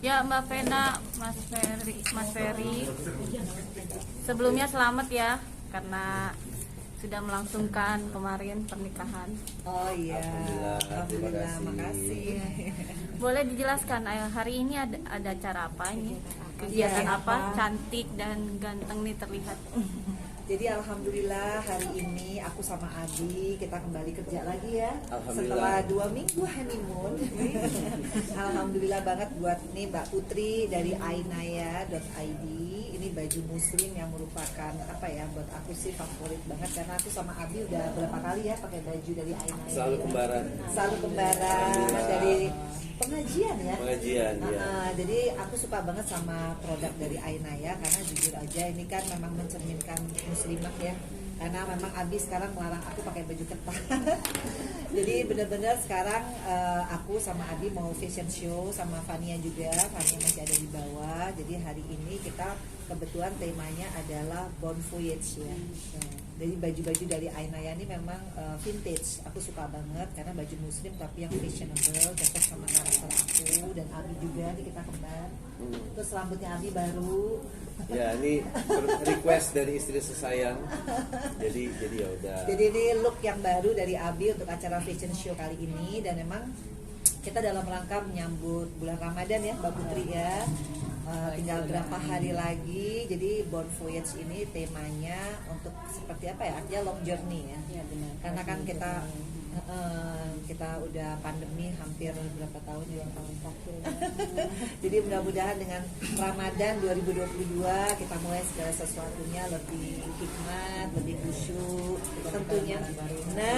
Ya Mbak Vena, Mas Ferry, sebelumnya selamat ya karena sudah melangsungkan kemarin pernikahan. Oh iya, alhamdulillah, makasih. Boleh dijelaskan hari ini ada acara apa ini? Kegiatan Iya, apa? Cantik dan ganteng nih terlihat. Jadi alhamdulillah hari ini aku sama Abi kita kembali kerja lagi ya. Alhamdulillah. Setelah 2 minggu honeymoon. Alhamdulillah banget buat nih Mbak Putri dari ainaya.id. Ini baju muslim yang merupakan apa ya, buat aku sih favorit banget karena aku sama Abi udah berapa kali ya pakai baju dari Ainaya. Selalu kembaran. Selalu kembaran dari pengajian ya. Pengajian ya. Jadi aku suka banget sama produk dari Ainaya karena jujur aja ini kan memang mencerminkan muslimah ya. Karena memang Abi sekarang melarang aku pakai baju ketat. Jadi benar-benar sekarang aku sama Abi mau fashion show sama Fania juga. Fania masih ada di bawah. Jadi hari ini kita kebetulan temanya adalah Bon Voyage ya. Jadi baju-baju dari Ainaya ini memang vintage. Aku suka banget karena baju muslim tapi yang fashionable, cocok sama karakter aku dan Abi juga. Nih kita kembar. Terus rambutnya Abi baru. Ya ini request dari istri sesayang. Jadi ya udah. Jadi ini look yang baru dari Abi untuk acara fashion show kali ini dan memang kita dalam rangka menyambut bulan Ramadan ya Mbak Putri ya. Tinggal berapa hari lagi, jadi Bon Voyage ini temanya untuk seperti apa ya, artinya long journey ya. Iya benar. Karena kan kita udah pandemi hampir berapa tahun ya, tahun terakhir ya. Jadi mudah-mudahan dengan Ramadan 2022 kita mulai segala sesuatunya lebih hikmat, lebih khusyuk tentunya. Nah,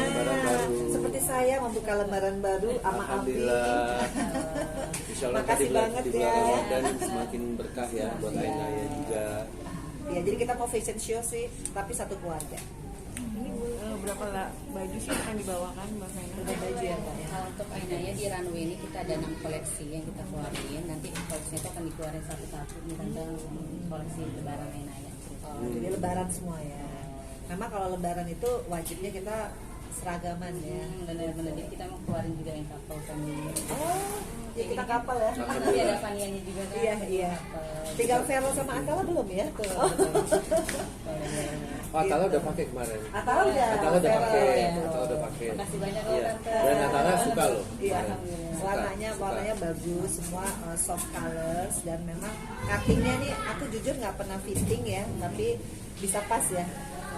seperti saya membuka lembaran baru sama Abi. Alhamdulillah. Insya Allah Makasih banget di bulan ya. Ramadan semakin berkah ya buat Ainaya juga. Ya, jadi kita mau fashion show sih, tapi satu keluarga. Ini berapa baju sih akan dibawakan Mbak Vena? Udah baju ya Mbak ya. Untuk Ainaya di runway ini kita ada 6 koleksi yang kita keluarin. Nanti koleksinya itu akan dikeluarin satu-satu di tanggal koleksi lebaran Ainaya. Jadi lebaran semua ya. Memang kalau lebaran itu wajibnya kita seragaman ya. Benar-benar jadi kita mau keluarin juga yang couple family. Oh, jadi kita kapal ya. Nanti ada Fanianya juga kan. Iya. Tinggal Vero sama Atala belum ya? Tuh. Atala udah pakai kemarin. Atala udah. Atala udah Vero, pakai. ya. Atala udah pakai. Makasih banyak loh Iya. Tante. Dan Atala suka loh. Iya. Suka. Warnanya bagus, semua soft colors dan memang cuttingnya nih aku jujur nggak pernah fitting ya, tapi bisa pas ya.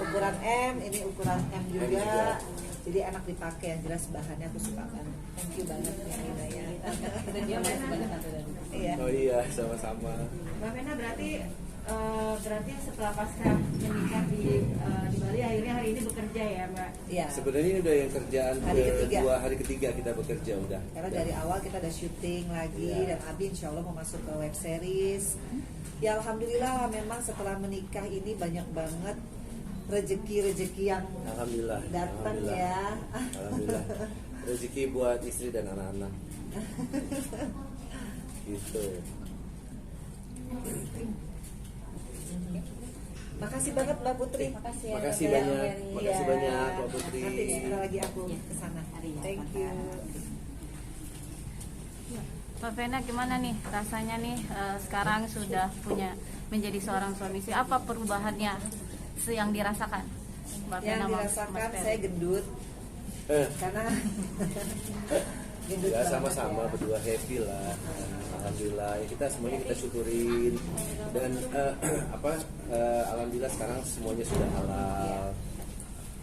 Ukuran M, ini ukuran M juga. Jadi enak dipakai, yang jelas bahannya aku suka banget. Thank you banget ya Ainaya. Dan dia masih banyak Tante dari. Iya. Oh iya, sama-sama. Mbak Vena berarti setelah pasca menikah di Bali akhirnya hari ini bekerja ya Mbak? Iya. Sebenarnya ini udah yang kerjaan hari ketiga kita bekerja udah. Karena dari awal kita ada syuting lagi dan Abi insya Allah mau masuk ke web series. Ya alhamdulillah memang setelah menikah ini banyak banget rezeki yang Alhamdulillah. datang ya. Alhamdulillah. Rezeki buat istri dan anak-anak. Gitu. Makasih banget Mbak Putri. Makasih ya. Makasih Tante. banyak. Iya. Makasih banyak Mbak Putri. Nanti sebentar lagi aku ke sana. Thank you. Mbak Vena gimana nih rasanya nih sekarang sudah menjadi seorang suami istri, apa perubahannya yang dirasakan? Mbak Yang Vena sama dirasakan Mas Ferry? saya gendut karena gendut Ya banget sama-sama ya. berdua happy lah. Alhamdulillah ya, kita semuanya kita syukurin dan alhamdulillah sekarang semuanya sudah halal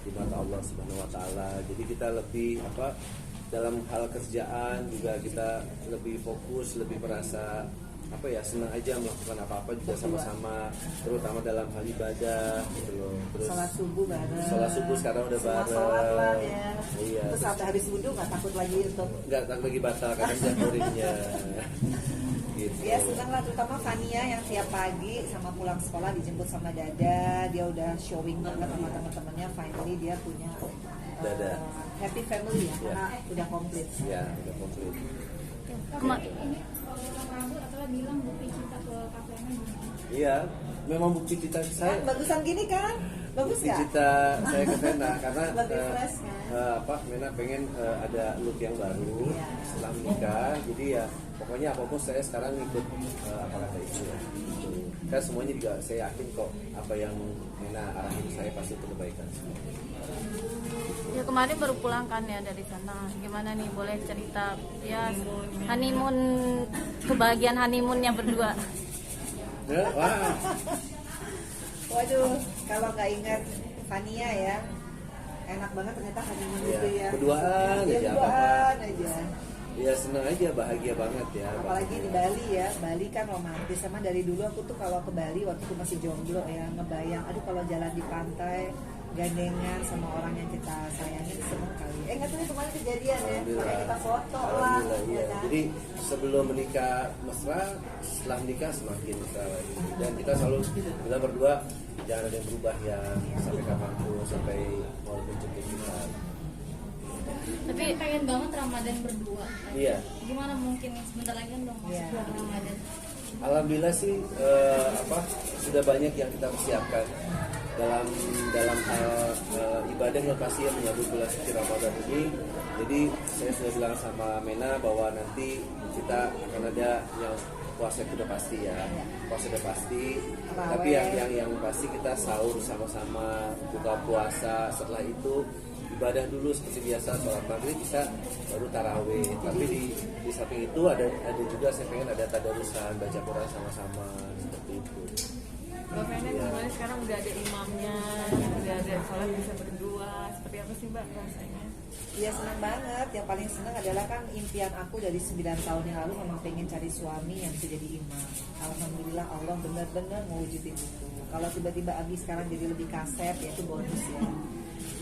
di mata Allah Subhanahu Wa Taala. Jadi kita lebih dalam hal kerjaan juga kita lebih fokus, lebih merasa senang aja melakukan apa-apa juga sama-sama, terutama dalam hal ibadah gitu loh. Terus Sholat subuh bareng. sholat subuh sekarang udah Semua bareng. sholat lah ya. Iya. Terus sampai habis wudhu nggak takut lagi untuk Nggak lagi batal karena jaturinnya. Gitu. ya senang lah, terutama Fania yang tiap pagi sama pulang sekolah dijemput sama Dada. Dia udah showing banget sama teman-temannya, finally dia punya Dada. happy family ya, karena udah komplit. Ya, udah komplit. Iya, memang bukti cita saya. Bagusan gini kan? Bagus nggak? cita saya ke Vena karena Lebih fresh, kan? Mena pengen ada look yang baru Iya. setelah menikah. Jadi ya pokoknya apapun saya sekarang ikut apa kata istri ya. Kan semuanya juga saya yakin kok apa yang Mena arahin saya pasti itu kebaikan. Ya kemarin baru pulang kan ya dari sana. Gimana nih, boleh cerita ya honeymoon, kebahagiaan honeymoonnya berdua. Ya, wah, Waduh, kalau nggak ingat Fania ya, enak banget ternyata honeymoon Iya, itu ya. berduaan Ya, aja, berduaan aja. ya senang aja, bahagia banget ya. Apalagi di Bali ya, Bali kan romantis. Sama dari dulu aku tuh kalau ke Bali waktu itu masih jomblo ya, ngebayang, aduh kalau jalan di pantai gandengan sama orang yang kita sayangin seneng kali. Nggak tahu kemarin kejadian ya, makanya kita foto lah. Alhamdulillah, iya. Ya kan? Jadi sebelum menikah mesra, setelah menikah semakin mesra lagi. Dan kita selalu bilang berdua jangan ada yang berubah ya sampai kapanpun, sampai mau menjemput kita. Tapi pengen banget Ramadan berdua. Iya. Gimana mungkin nih, sebentar lagi kan dong masuk Iya. bulan Ramadan. Alhamdulillah sih sudah banyak yang kita persiapkan dalam hal ibadah yang pasti yang menyambut bulan suci Ramadan ini. Jadi saya sudah bilang sama Mena bahwa nanti kita akan ada yang puasa itu udah pasti ya, puasa udah pasti. Taraweh. Tapi yang pasti kita sahur sama-sama, buka puasa. Setelah itu ibadah dulu seperti biasa, sholat maghrib bisa baru taraweh. Tapi di samping itu ada juga saya pengen ada tadarusan, baca Quran sama-sama seperti itu. Mbak Vena gimana sekarang udah ada imamnya, udah ada sholat bisa berdua, seperti apa sih Mbak rasanya? Iya senang banget. Yang paling senang adalah kan impian aku dari 9 tahun yang lalu memang pengen cari suami yang bisa jadi imam. Alhamdulillah Allah benar-benar mewujudin itu. Kalau tiba-tiba Abi sekarang jadi lebih kasep ya itu bonus ya.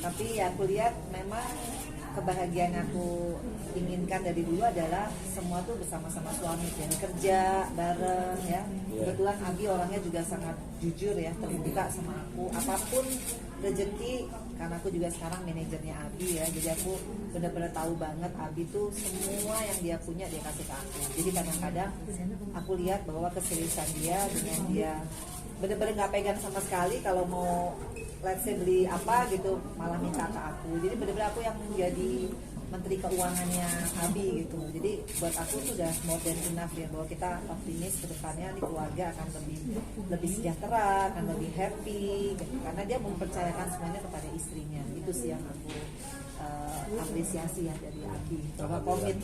Tapi ya aku lihat memang kebahagiaan yang aku inginkan dari dulu adalah semua tuh bersama-sama suami dan kerja bareng ya. Kebetulan Abi orangnya juga sangat jujur ya, terbuka sama aku apapun rezeki, karena aku juga sekarang manajernya Abi ya, jadi aku benar-benar tahu banget Abi tuh semua yang dia punya dia kasih ke aku. Jadi kadang-kadang aku lihat bahwa keseriusan dia dengan dia benar-benar nggak pegang sama sekali kalau mau let's say beli apa gitu malah minta ke aku. Jadi benar-benar aku yang menjadi menteri keuangannya Abi gitu. Jadi buat aku tuh udah more than enough ya, bahwa kita optimis ke depannya nih keluarga akan lebih sejahtera, akan lebih happy gitu. Karena dia mempercayakan semuanya kepada istrinya. Itu sih yang aku apresiasi ya dari Abi, bahwa komit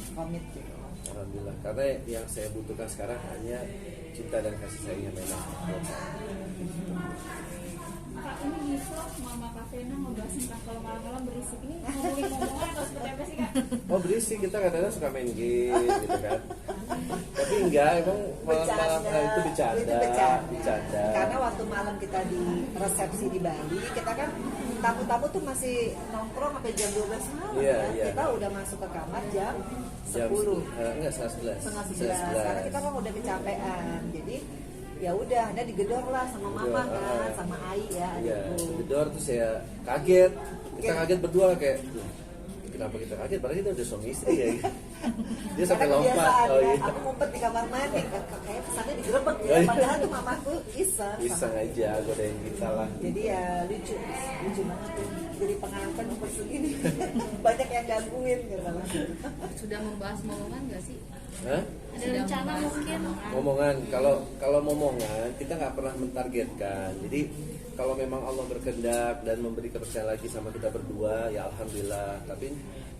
gitu. Alhamdulillah, karena yang saya butuhkan sekarang hanya cinta dan kasih sayangnya Mena. Kak, ini besok Mama Kak Vena ngebahas tentang kalau malam-malam berisik ini ngomongin atau seperti apa sih Kak? Oh berisik, kita kadang-kadang suka main game gitu kan. Tapi enggak, emang malam-malam itu bercanda. Karena waktu malam kita di resepsi di Bali, kita kan tamu-tamu tuh masih nongkrong sampai jam 12 malam. Iya, Kan? iya. Kita udah masuk ke kamar jam 10. Enggak, setengah 11. Setengah 11. Karena kita kan udah kecapean. Jadi ya udah, Anda digedor lah sama mama kan, sama Ai ya Iya, adikku. gedor tuh saya kaget. Kita kaget berdua kayak kenapa kita kaget? Padahal kita udah suami istri ya. Dia sampai Karena lompat. kebiasaan, Oh ya. iya. Aku ngumpet di kamar mandi, kayak pesannya digerebek Oh, ya. iya. Padahal tuh mamaku iseng. Iseng aja, godain kita lah. Jadi ya lucu banget tuh. Jadi pengantin umur segini banyak yang gangguin gitu lah. Sudah membahas momongan nggak sih? Hah? Ada rencana mungkin? Momongan, kalau momongan kita nggak pernah mentargetkan. Jadi kalau memang Allah berkehendak dan memberi kepercayaan lagi sama kita berdua, ya alhamdulillah. Tapi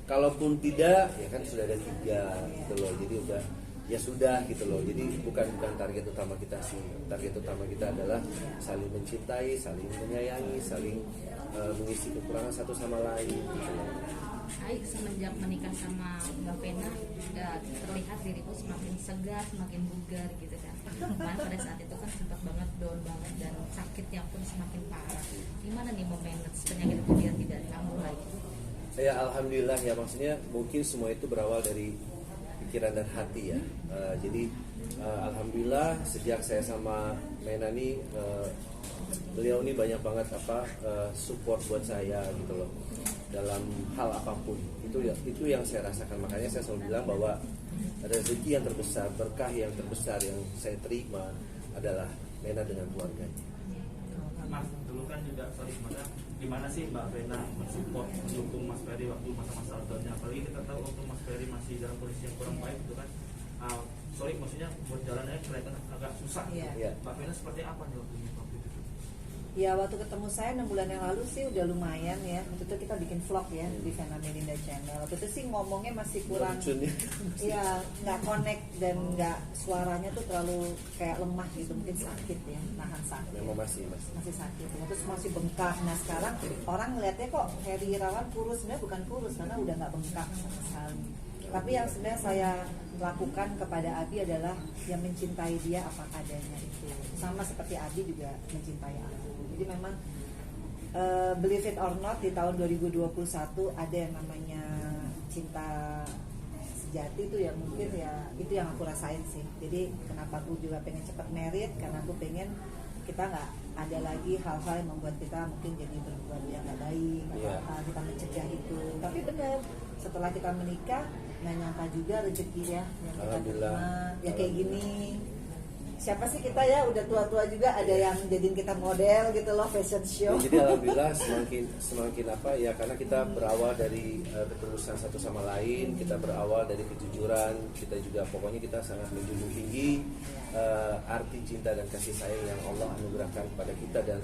kalaupun tidak, ya kan sudah ada 3 gitu loh. Jadi udah ya sudah gitu loh. Jadi bukan target utama kita sih. Target utama kita adalah saling mencintai, saling menyayangi, saling mengisi kekurangan satu sama lain. Gitu loh. Ai, semenjak menikah sama Mbak Vena udah terlihat diriku semakin segar, semakin bugar gitu kan. Kemarin pada saat itu kan sempat banget down banget dan sakitnya pun semakin parah. Gimana nih memanage penyakit itu biar tidak kambuh lagi? Ya alhamdulillah ya, maksudnya mungkin semua itu berawal dari pikiran dan hati ya. Jadi alhamdulillah sejak saya sama Mena nih beliau ini banyak banget support buat saya gitu loh dalam hal apapun. Itu yang saya rasakan. Makanya saya selalu bilang bahwa rezeki yang terbesar, berkah yang terbesar yang saya terima adalah Mena dengan keluarganya. Mas, dulu kan juga juga sebenarnya gimana sih Mbak Vena mensupport mendukung Mas Ferry waktu masa-masa lockdownnya, apalagi kita tahu waktu Mas Ferry masih dalam kondisi yang kurang baik gitu kan. Maksudnya buat jalannya kelihatan agak susah. Iya. Mbak Vena seperti apa nih waktu itu? Ya waktu ketemu saya 6 bulan yang lalu sih udah lumayan ya. Waktu itu kita bikin vlog ya di Vena Melinda Channel. Waktu itu sih ngomongnya masih kurang, ya nggak connect dan nggak, suaranya tuh terlalu kayak lemah gitu, mungkin sakit ya, nahan sakit. Memang masih Sakit ya. Terus masih bengkak. Nah sekarang orang ngeliatnya kok Heri Irawan kurus, sebenarnya bukan kurus karena udah nggak bengkak sama sekali. Tapi yang sebenarnya saya lakukan kepada Abi adalah yang mencintai dia apa adanya itu. Sama seperti Abi juga mencintai aku. Jadi memang believe it or not di tahun 2021 ada yang namanya cinta sejati itu ya, mungkin ya itu yang aku rasain sih. Jadi kenapa aku juga pengen cepat married, karena aku pengen kita nggak ada lagi hal-hal yang membuat kita mungkin jadi berbuat yang nggak baik, kita mencegah itu. Tapi benar, setelah kita menikah nggak nyangka juga rezeki ya yang kita terima ya kayak gini. Siapa sih kita ya, udah tua-tua juga ada yang jadiin kita model gitu loh, fashion show. Ya, jadi alhamdulillah semakin apa ya, karena kita berawal dari ketulusan satu sama lain, kita berawal dari kejujuran, kita juga pokoknya kita sangat menjunjung tinggi arti cinta dan kasih sayang yang Allah anugerahkan kepada kita. Dan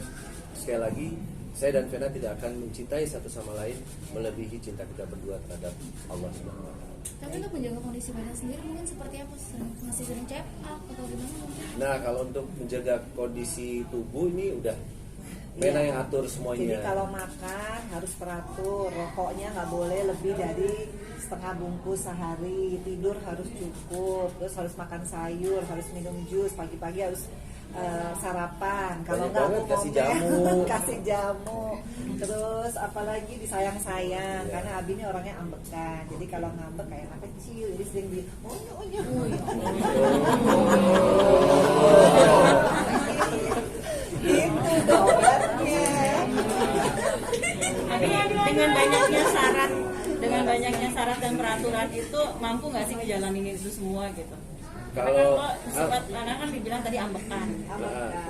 sekali lagi saya dan Vena tidak akan mencintai satu sama lain melebihi cinta kita berdua terhadap Allah Subhanahu wa Ta'ala. Tapi untuk menjaga kondisi badan sendiri mungkin seperti apa? Masih sering check up atau gimana mungkin? Nah, kalau untuk menjaga kondisi tubuh ini udah Vena yang atur semuanya. Jadi kalau makan harus teratur, rokoknya nggak boleh lebih dari setengah bungkus sehari, tidur harus cukup, terus harus makan sayur, harus minum jus, pagi-pagi harus sarapan. Kalau nggak aku kasih ngomel, jamu. kasih jamu. Terus apalagi disayang-sayang, karena Abi ini orangnya ambekan. Jadi kalau ngambek kayak anak kecil, jadi sering di gitu obatnya. Dengan banyaknya syarat dan peraturan itu mampu nggak sih ngejalanin itu semua gitu? Kalau karena kan dibilang tadi ambekan.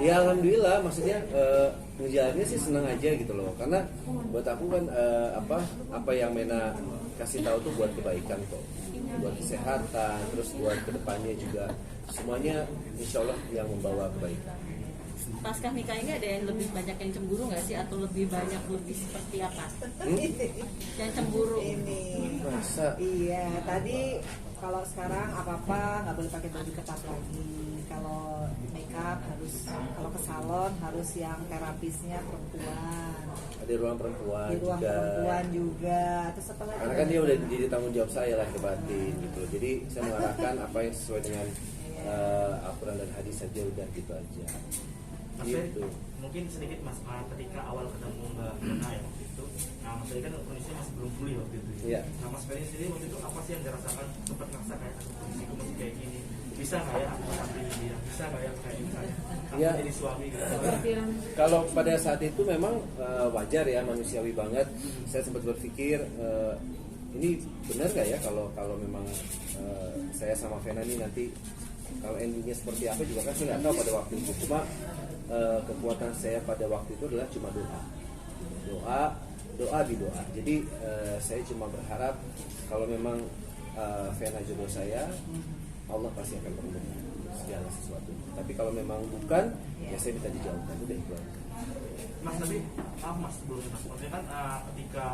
ya alhamdulillah, maksudnya ngejalannya sih senang aja gitu loh, karena buat aku kan apa yang Mena kasih tahu tuh buat kebaikan kok, buat kesehatan, terus buat kedepannya juga semuanya insya Allah yang membawa kebaikan. Pasca nikah ini ada yang lebih banyak yang cemburu nggak sih, atau lebih banyak lebih seperti apa? Yang cemburu Ini Masa? iya, tadi kalau sekarang apa-apa nggak boleh pakai baju ketat lagi. Kalau makeup harus, kalau ke salon harus yang terapisnya perempuan. Ada ruang perempuan Di ruang juga. perempuan juga. Terus apa lagi? Karena kan dia udah jadi tanggung jawab saya lah ke batin gitu. Jadi saya mengarahkan apa yang sesuai dengan Al-Quran dan hadis saja, udah gitu aja. Mas Gitu. mungkin sedikit Mas, ketika awal ketemu Mbak Vena ya waktu itu, nah Mas Ferry kan kondisinya masih belum pulih waktu itu. Iya. Nah Mas Ferry sendiri waktu itu apa sih yang dirasakan, sempat ngerasa kayak kondisiku masih kayak gini, bisa nggak ya aku samping dia, bisa nggak ya kayak misalnya aku Iya. jadi suami gitu. Kalau pada saat itu memang wajar ya, manusiawi banget. Saya sempat berpikir ini benar nggak ya kalau memang saya sama Vena ini nanti kalau endingnya seperti apa juga kan saya nggak tahu pada waktu itu. Cuma kekuatan saya pada waktu itu adalah cuma doa di doa. Jadi saya cuma berharap kalau memang Vena jodoh saya, Allah pasti akan pertemukan segala sesuatu. Tapi kalau memang bukan, ya saya minta dijauhkan, udah itu aja. Mas, tapi maaf Mas, sebelum Mas, maksudnya kan ketika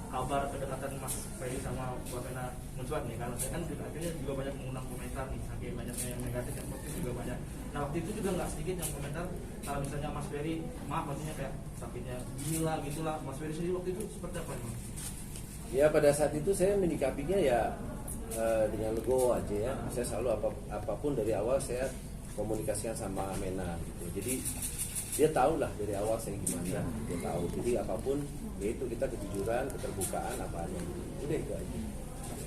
kabar kedekatan Mas Ferry sama Mbak Vena mencuat nih, karena saya kan juga akhirnya juga banyak mengundang komentar nih, saking banyaknya yang negatif, yang positif juga banyak. Nah waktu itu juga nggak sedikit yang komentar kalau misalnya Mas Ferry, maaf maksudnya kayak sakitnya gila gitulah. Mas Ferry sendiri waktu itu seperti apa nih? Ya pada saat itu saya menyikapinya ya dengan legowo aja ya. Saya selalu apapun dari awal saya komunikasikan sama Mena gitu. Jadi dia tahu lah dari awal saya gimana, dia tahu. Jadi apapun yaitu kita kejujuran, keterbukaan apa adanya. Udah itu aja.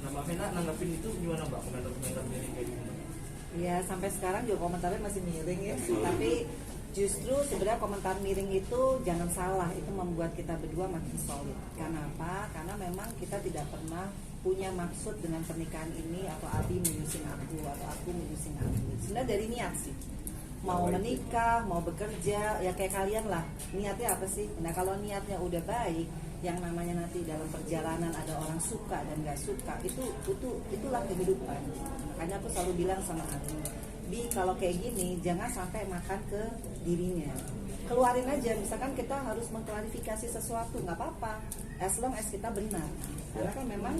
Nah Mbak Vena nanggapin itu gimana Mbak, komentar-komentar dari kayak gitu? Ya sampai sekarang juga komentarnya masih miring ya. Tapi justru sebenarnya komentar miring itu jangan salah, itu membuat kita berdua makin solid. Karena apa? Karena memang kita tidak pernah punya maksud dengan pernikahan ini, atau Abi menyusin aku atau aku menyusin Abi. Sebenarnya dari niat sih. mau menikah, mau bekerja, ya kayak kalian lah. Niatnya apa sih? Nah kalau niatnya udah baik, yang namanya nanti dalam perjalanan ada orang suka dan nggak suka, itulah kehidupan. Makanya aku selalu bilang sama Abi, Bi kalau kayak gini jangan sampai makan ke dirinya. Keluarin aja, misalkan kita harus mengklarifikasi sesuatu, nggak apa-apa, as long as kita benar. Karena kan memang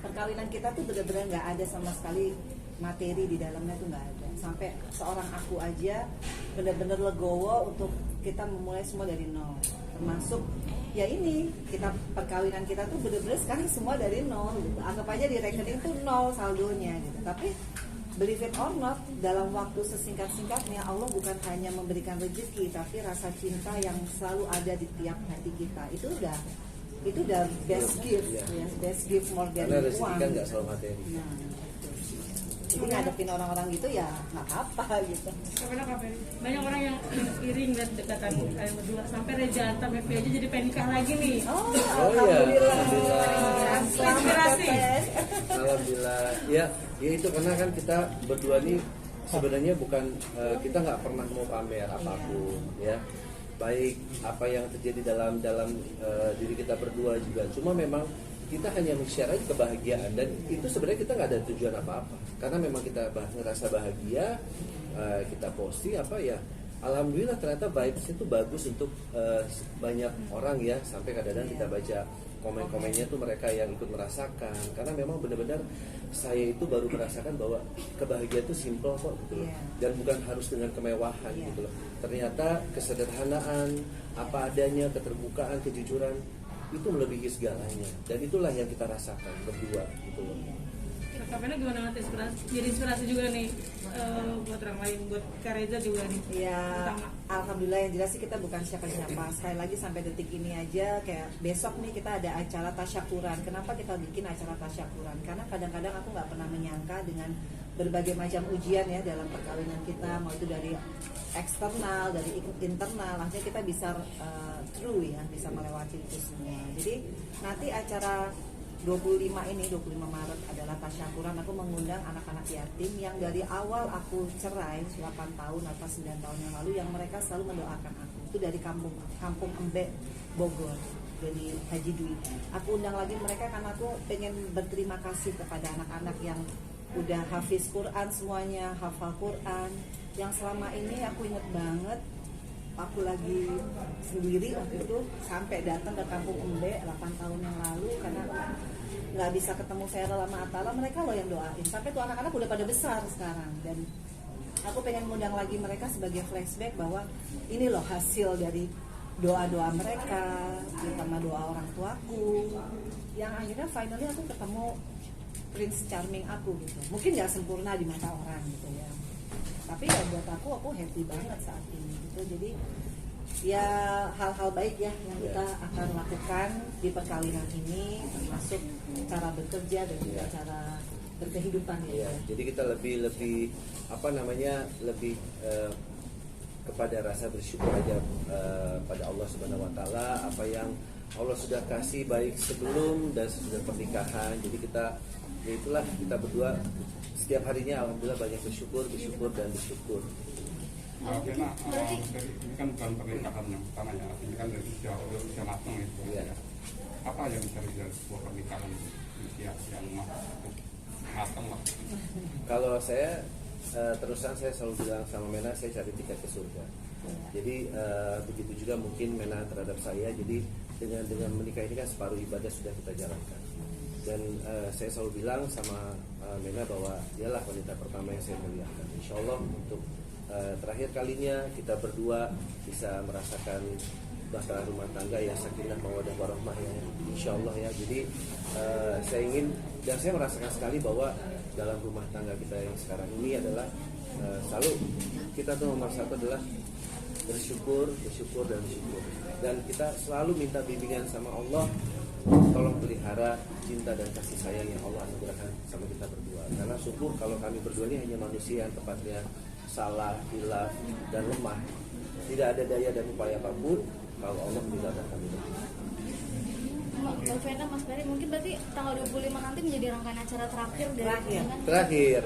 perkawinan kita tuh benar-benar nggak ada sama sekali materi di dalamnya, tuh nggak ada. Sampai seorang aku aja benar-benar legowo untuk kita memulai semua dari nol. Termasuk ya ini, kita perkawinan kita tuh benar-benar sekarang semua dari nol gitu. Anggap aja di rekening tuh nol saldonya gitu. Tapi believe it or not, dalam waktu sesingkat-singkatnya Allah bukan hanya memberikan rezeki, tapi rasa cinta yang selalu ada di tiap hati kita. Itu udah best gift, ya, best gift more than Karena rezeki uang. kan nggak selalu materi. Nah, jadi ngadepin orang-orang gitu ya nggak apa gitu. Banyak orang yang iri ngeliat dekatan kalian berdua, sampai Reza Antam FB aja jadi pengen nikah lagi nih. Oh, Alhamdulillah. Inspirasi. Alhamdulillah. Ya itu karena kan kita berdua nih sebenarnya bukan kita nggak pernah mau pamer apapun, ya. Baik apa yang terjadi dalam diri kita berdua juga. Cuma memang kita hanya men-share aja kebahagiaan, dan itu sebenarnya kita nggak ada tujuan apa-apa, karena memang kita ngerasa bahagia, kita posting apa ya, alhamdulillah ternyata vibes itu bagus untuk banyak orang ya, sampai kadang-kadang kita baca komen-komennya tuh mereka yang ikut merasakan, karena memang benar-benar saya itu baru merasakan bahwa kebahagiaan itu simple kok gitu loh, dan bukan harus dengan kemewahan gitu loh, ternyata kesederhanaan, apa adanya, keterbukaan, kejujuran itu melebihi segalanya, dan itulah yang kita rasakan berdua gitu loh. Kak Vena gimana nanti jadi inspirasi juga nih buat orang lain, buat Kak Reza juga nih. Ya, Pertama. alhamdulillah yang jelas sih kita bukan siapa-siapa. Sekali lagi sampai detik ini aja, kayak besok nih kita ada acara tasyakuran. Kenapa kita bikin acara tasyakuran? Karena kadang-kadang aku nggak pernah menyangka dengan berbagai macam ujian ya dalam perkawinan kita, mau itu dari eksternal, dari internal, akhirnya kita bisa through ya, bisa melewati itu semua. Jadi nanti acara 25 Maret adalah tasyakuran. Aku mengundang anak-anak yatim yang dari awal aku cerai 8 tahun atau 9 tahun yang lalu, yang mereka selalu mendoakan aku. Itu dari kampung Embe, Bogor, dari Haji Dwi. Aku undang lagi mereka karena aku pengen berterima kasih kepada anak-anak yang udah hafiz Quran semuanya, hafal Quran, yang selama ini aku inget banget. Aku lagi sendiri waktu itu sampai datang ke kampung Embe 8 tahun yang lalu karena nggak bisa ketemu Feral sama Atala, mereka loh yang doain. Sampai tuh anak-anak udah pada besar sekarang, dan aku pengen ngundang lagi mereka sebagai flashback bahwa ini loh hasil dari doa-doa mereka, terutama doa orang tuaku, yang akhirnya finally aku ketemu Prince Charming aku gitu. Mungkin nggak sempurna di mata orang gitu ya, tapi ya buat aku happy banget saat ini gitu. Jadi ya hal-hal baik ya yang kita akan lakukan di perkawinan ini, termasuk cara bekerja dan juga cara berkehidupan ya. Jadi kita lebih apa namanya, lebih kepada rasa bersyukur aja pada Allah Subhanahu Wa Taala, apa yang Allah sudah kasih baik sebelum dan sesudah pernikahan. Jadi kita ya itulah, kita berdua setiap harinya alhamdulillah banyak bersyukur dan bersyukur. Karena dari ini kan bukan pernikahan yang pertama ya, ini kan dari usia matang itu. Ya. Apa yang mencari dari sebuah pernikahan usia yang matang lah? Kalau saya terusan saya selalu bilang sama Mena, saya cari tiket ke surga. Jadi begitu juga mungkin Mena terhadap saya. Jadi dengan menikah ini kan separuh ibadah sudah kita jalankan. Dan saya selalu bilang sama Mena bahwa dialah wanita pertama yang saya muliakan. Insya Allah untuk terakhir kalinya kita berdua bisa merasakan bahasa rumah tangga yang sakinah mawaddah warahmah ya, insya Allah ya. Jadi saya ingin dan saya merasakan sekali bahwa dalam rumah tangga kita yang sekarang ini adalah selalu kita tuh nomor satu adalah bersyukur dan kita selalu minta bimbingan sama Allah, tolong pelihara cinta dan kasih sayang yang Allah anugerahkan sama kita berdua. Karena syukur kalau kami berdua ini hanya manusia yang tepatnya salah, hilaf, dan lemah. Tidak ada daya dan upaya apapun kalau Allah meninggalkan kami berdua. Mbak Vena, Mas Ferry, mungkin berarti tanggal 25 nanti menjadi rangkaian acara terakhir dari Terakhir. pernikahan. Terakhir.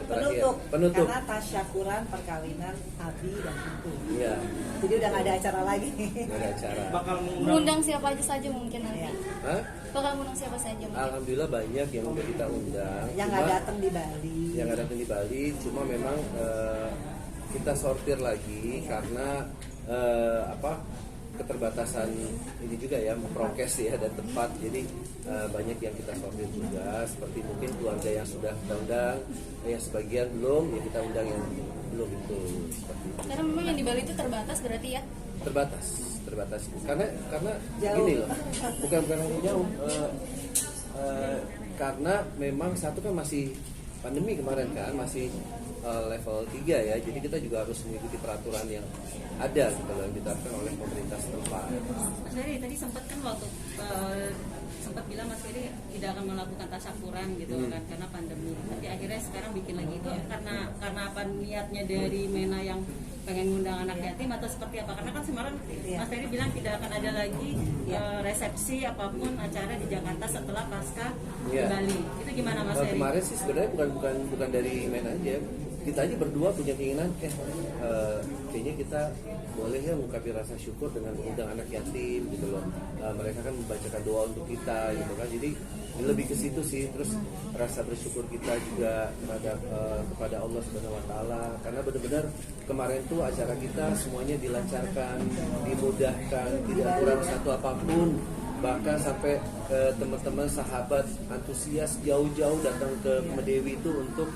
Penutup. Karena tasyakuran perkawinan Abi dan Putu. Iya, Jadi udah nggak ada acara lagi. nggak ada acara. Bakal mengundang Mengundang siapa aja saja mungkin nanti. Iya. Hah? Bakal mengundang siapa saja mungkin. Alhamdulillah banyak yang udah kita undang. Yang nggak datang di Bali. Yang nggak datang di Bali, cuma memang kita sortir lagi karena keterbatasan ini juga ya, prokes ya dan tempat. Jadi banyak yang kita sortir juga, seperti mungkin keluarga yang sudah kita undang, yang sebagian belum, ya kita undang yang belum itu seperti itu. Karena memang yang di Bali itu terbatas berarti ya. Terbatas karena Jauh. gini loh, bukan jauh, karena memang satu kan masih pandemi kemarin kan, masih level 3 ya, jadi kita juga harus mengikuti peraturan yang ada gitu loh, yang ditetapkan oleh pemerintah setempat. Mas Ferry tadi sempat kan waktu sempat bilang Mas Ferry tidak akan melakukan tasyakuran gitu kan karena pandemi. Tapi akhirnya sekarang bikin lagi itu karena apa niatnya dari Mena yang pengen ngundang anak yatim atau seperti apa? Karena kan kemarin Mas Ferry bilang tidak akan ada lagi resepsi apapun acara di Jakarta setelah pasca di Bali. Itu gimana Mas Ferry? Kemarin sih sebenarnya bukan dari main aja. Kita aja berdua punya keinginan kayaknya kita boleh ya mengungkapkan rasa syukur dengan mengundang anak yatim gitu loh. Mereka kan membacakan doa untuk kita gitu kan. Jadi lebih ke situ sih. Terus rasa bersyukur kita juga terhadap kepada Allah Subhanahu wa taala, karena benar-benar kemarin tuh acara kita semuanya dilancarkan, dimudahkan, tidak kurang satu apapun. Bahkan sampai teman-teman sahabat antusias jauh-jauh datang ke Medewi itu untuk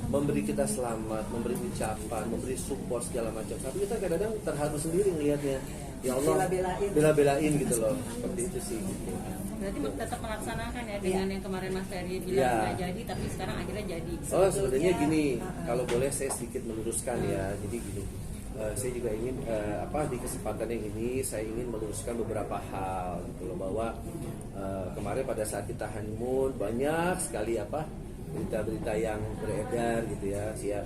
memberi kita selamat, memberi ucapan, memberi support segala macam. Tapi kita kadang-kadang terharu sendiri ngelihatnya. Ya Allah, bela-belain gitu loh. Seperti itu sih. Gitu. Berarti tetap melaksanakan ya dengan yang kemarin Mas Ferry bilang nggak jadi, tapi sekarang akhirnya jadi. Oh sebenarnya gini, kalau boleh saya sedikit meluruskan ya. Jadi gini, saya juga ingin di kesempatan yang ini saya ingin meluruskan beberapa hal gitu loh, bahwa kemarin pada saat kita honeymoon banyak sekali berita-berita yang beredar gitu ya.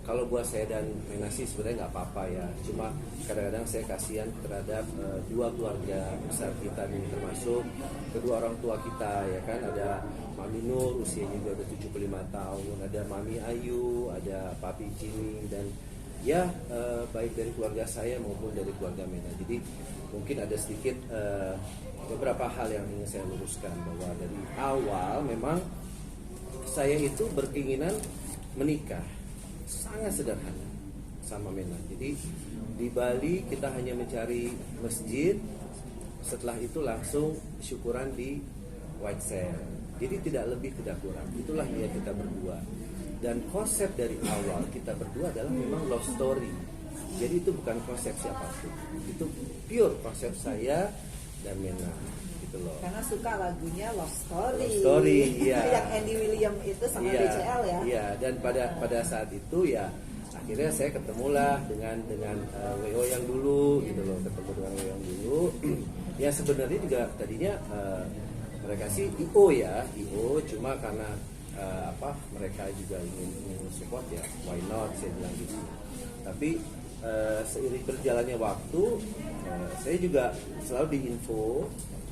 Kalau buat saya dan Mena sih sebenarnya nggak apa-apa ya. Cuma kadang-kadang saya kasihan terhadap dua keluarga besar kita nih, termasuk kedua orang tua kita ya kan. Ada Mami Nur usianya juga udah 75 tahun, ada Mami Ayu, ada Papi Jimmy, dan ya baik dari keluarga saya maupun dari keluarga Mena. Jadi mungkin ada sedikit beberapa hal yang ingin saya luruskan, bahwa dari awal memang saya itu berkeinginan menikah sangat sederhana sama Mena. Jadi di Bali kita hanya mencari masjid, setelah itu langsung syukuran di White Sand. Jadi tidak lebih tidak kurang. Itulah niat kita berdua. Dan konsep dari awal kita berdua adalah memang love story. Jadi itu bukan konsep siapapun. Itu pure konsep saya dan Mena. Karena suka lagunya Love Story. Love Story, iya. Yang Andy William itu sama BCL ya. Iya, dan pada saat itu ya akhirnya saya ketemulah dengan WO yang dulu gitu loh, ketemu dengan WO yang dulu. Ya sebenarnya juga tadinya mereka sih IO, cuma karena mereka juga ingin support ya, why not, saya bilang gitu. Tapi seiring berjalannya waktu, saya juga selalu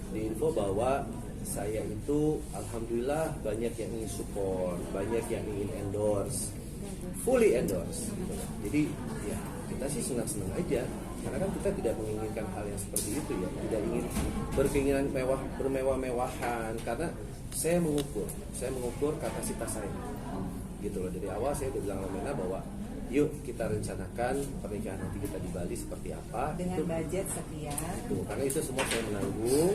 diinfo bahwa saya itu alhamdulillah banyak yang ingin support, banyak yang ingin endorse, fully endorse. Jadi ya kita sih senang-senang aja, karena kan kita tidak menginginkan hal yang seperti itu ya, tidak ingin berkeinginan bermewah-mewahan, karena saya mengukur kapasitas saya gitu loh. Dari awal saya udah bilang sama Mena bahwa yuk kita rencanakan pernikahan nanti kita di Bali seperti apa dengan itu, budget sekian itu, karena itu semua saya menanggung,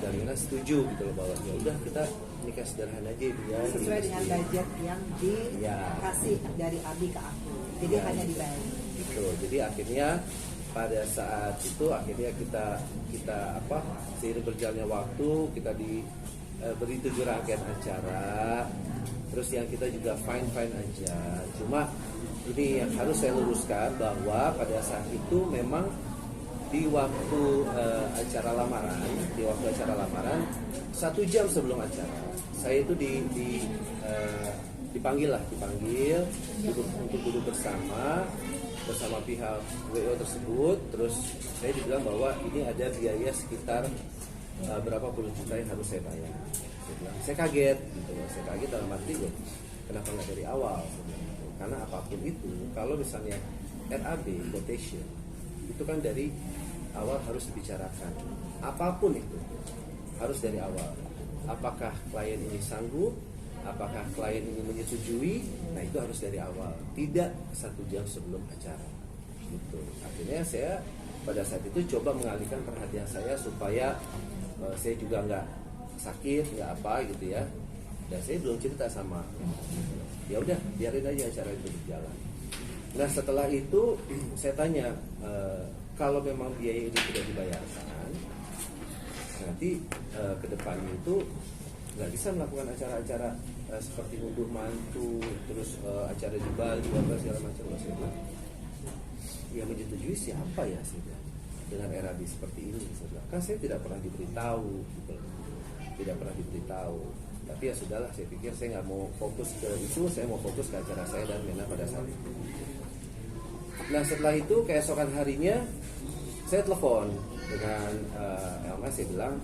dan Mena setuju gitu loh, bahwa ya udah kita nikah sederhana aja dia sesuai dengan budget yang dikasih dari Abi ke aku, jadi hanya di Bali gitu. Jadi akhirnya pada saat itu kita seiring berjalannya waktu kita beri 7 rangkaian acara, terus yang kita juga fine aja. Cuma ini yang harus saya luruskan, bahwa pada saat itu memang di waktu acara lamaran 1 jam sebelum acara saya itu dipanggil untuk duduk bersama pihak WO tersebut. Terus saya dibilang bahwa ini ada biaya sekitar berapa puluh juta yang harus saya bayar. Saya bilang, saya kaget gitu loh. Saya kaget dalam arti loh, kenapa nggak dari awal? Saya bilang gitu. Karena apapun itu, kalau misalnya RAB quotation itu kan dari awal harus dibicarakan. Apapun itu harus dari awal. Apakah klien ini sanggup? Apakah klien ini menyetujui? Nah itu harus dari awal, tidak 1 jam sebelum acara. Gitu. Akhirnya saya pada saat itu coba mengalihkan perhatian saya supaya saya juga nggak sakit, nggak apa gitu ya. Dan saya belum cerita sama, ya udah biarin aja acara itu berjalan. Nah setelah itu saya tanya, kalau memang biaya ini tidak dibayarkan, nanti ke depannya itu nggak bisa melakukan acara-acara seperti ngunduh mantu, terus acara di Bali, apa segala macam. Saya bilang, yang menyetujui siapa ya sih dengan RAB seperti ini? Saya bilang, kan saya tidak pernah diberitahu, gitu. Tidak pernah diberitahu. Tapi ya sudahlah, saya pikir saya nggak mau fokus ke itu, saya mau fokus ke acara saya dan Mena pada saat itu. Nah setelah itu keesokan harinya saya telepon dengan Elma, saya bilang,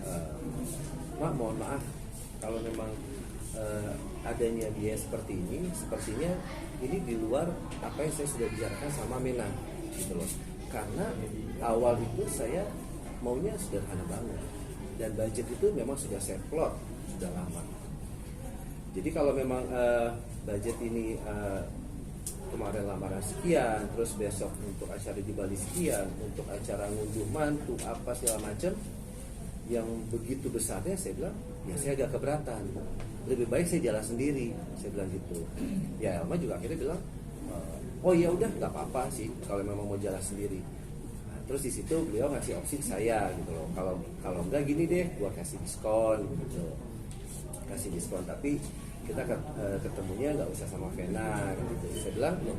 Mak mohon maaf kalau memang adanya biaya seperti ini, sepertinya ini di luar apa yang saya sudah bicarakan sama Mena gitu loh. Karena awal itu saya maunya sederhana banget dan budget itu memang sudah saya plot sudah lama. Jadi kalau memang budget ini kemarin lamaran sekian, terus besok untuk acara di Bali sekian, untuk acara ngunduh mantu apa segala macam yang begitu besarnya, saya bilang ya saya agak keberatan, lebih baik saya jalan sendiri, saya bilang gitu. Ya Elma juga akhirnya bilang oh ya udah nggak apa-apa sih kalau memang mau jalan sendiri. Nah, terus di situ beliau ngasih opsi ke saya gitu loh, kalau enggak gini deh, gua kasih diskon gitu, kasih diskon tapi kita ketemunya nggak usah sama Vena gitu. Saya bilang loh